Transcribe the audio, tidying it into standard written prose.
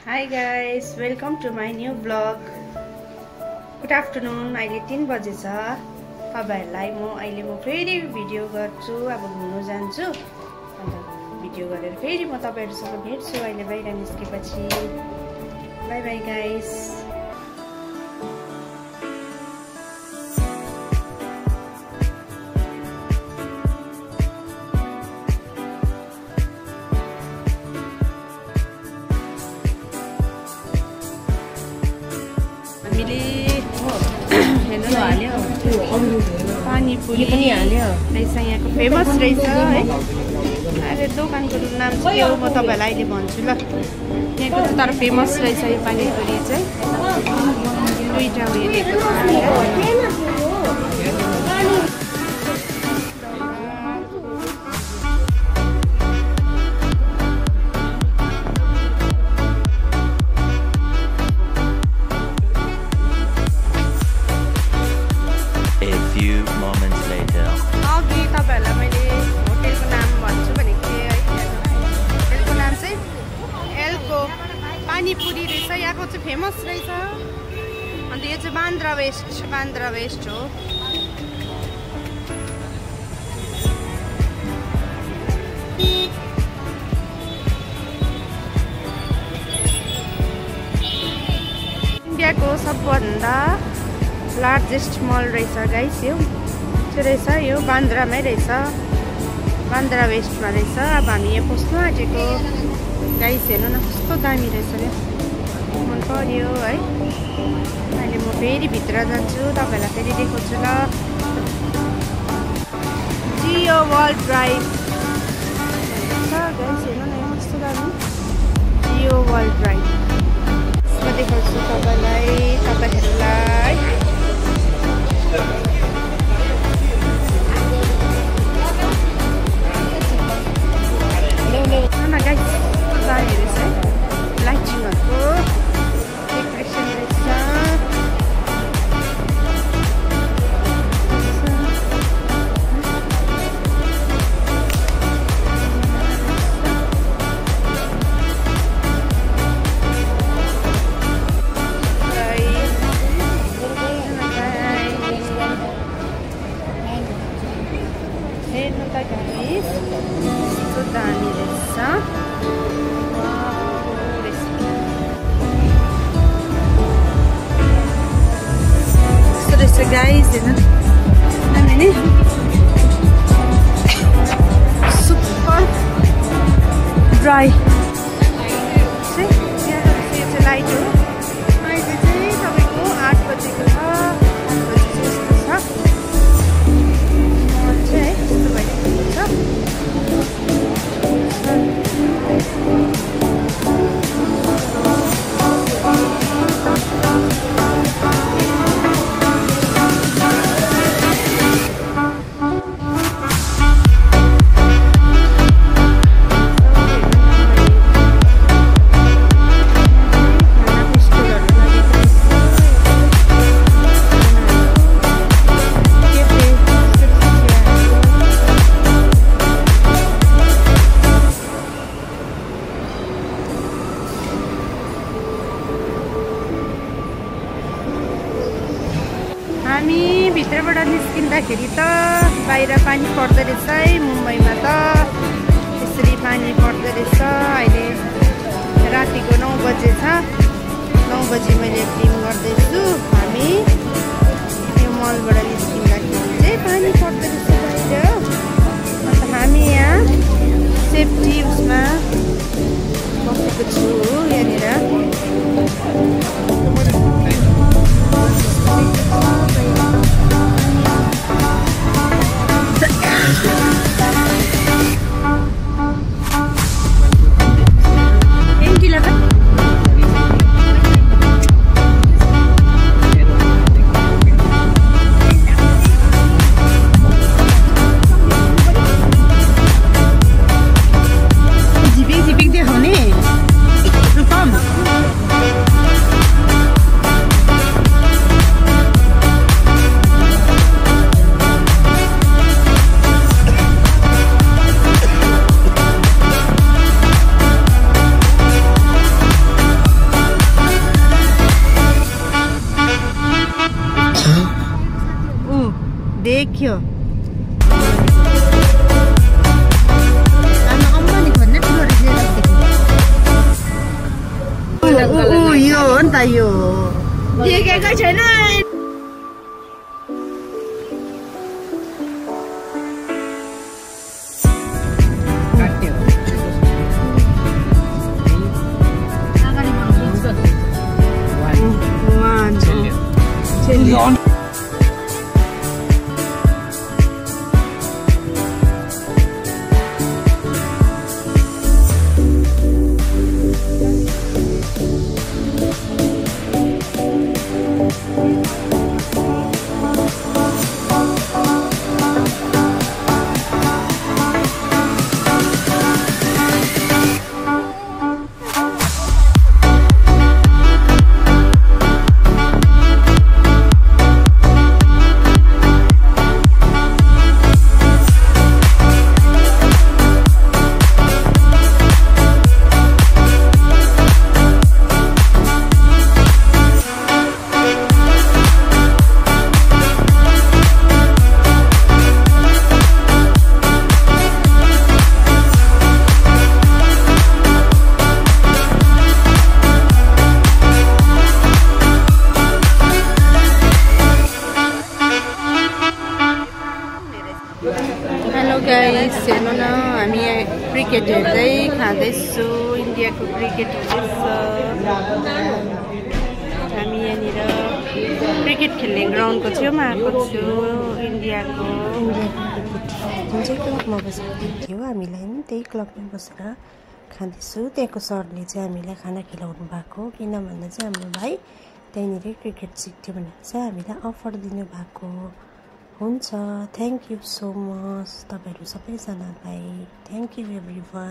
Hi guys, welcome to my new vlog. Good afternoon. अहिले 3 बजे छ। तपाईहरुलाई म फेरि भिडियो गर्छु। अब घुम्न जान्छु। अन्त भिडियो गरेर फेरि म तपाईहरुसँग भेट्छु। अहिले बाहिर निस्केपछि। Bye bye guys. पानी पुरी पनि हाल्यो रहेछ यहाँको फेमस रहेछ है। अरे दोकानको नाम चाहिँ के हो म तपाईहरुलाई अहिले भन्छु ल। यहाँको चाहिँ तर फेमस रहेछ यो पानी पुरी चाहिँ। दुईटा उयो दिएको छ। पानीपुरी रहेछ यहाँको चाहिँ फेमस रहेछ। अन्त यो चाहिँ बान्द्रा वेस्ट हो। इन्डियाको सबभन्दा लार्जेस्ट मल रहेछ गाइस। यो चाहिँ रहेछ यो बान्द्रामै रहेछ। बान्द्रा वेस्टमा रहेछ। अब हामी यहाँ पस्नु आँटेको गाइस। हेर्नु न कस्तो दामी रहेछ नि। मन पर्यो है। अहिले म फेरि भित्र जान्छु। तपाईहरुलाई फेरि देखाउँछु ल। जियो वर्ल्ड ड्राइभ छ गाइस। हेर्नु न कस्तो दामी। जियो वर्ल्ड ड्राइभ म देखाउँछु तपाईहरुलाई। हेर्नु त गाइस कस्तो दामी रहेछ। कस्तो रहेछ गाइस। हेर्नु दामी नि। सुपर ड्राई चाहिँ यहाँ चाहिँ लाइट हो। अहिले चाहिँ तपाईँको 8 बजेको छ। 8 बजे जस्तो छ। हामी भित्रबाट निस्किँदाखेरि त बाहिर पानी पर्दो रहेछ है। मुम्बईमा त यसरी पानी पर्दो रहेछ। अहिले रातिको 9 बजे छ। 9 बजी मैले फिल्म गर्दैछु। हामी यो मलबाट निस्किँदाखेरि चाहिँ पानी पर्दो रहेछ बाहिर। अन्त हामी यहाँ सेफ्टी उसमा बसेको छु यहाँनिर। झिपिक देखाउने रुपम। यो देखेकै छैन। गाइस हेर्नु न हामी क्रिकेट हेर्दै खाँदैछु इन्डियाको क्रिकेट हुँदैछ हामी यहाँनिर क्रिकेट खेल्ने ग्राउन्डको छेउमा आएको छु इन्डियाको जुन चाहिँ क्लबमा बसेको थियो हामीलाई नि त्यही क्लबमा बसेर खाँदैछु त्यहाँको सरले चाहिँ हामीलाई खाना खिलाउनु भएको किन भन्दा चाहिँ हाम्रो भाइ त्यहीँनिर क्रिकेट सिक्थ्यो भनेर चाहिँ हामीलाई अफर दिनुभएको हुन्छ थ्याङ्क यू सो मच तपाईहरु सबैजनालाई थ्याङ्क यू एभ्रीवन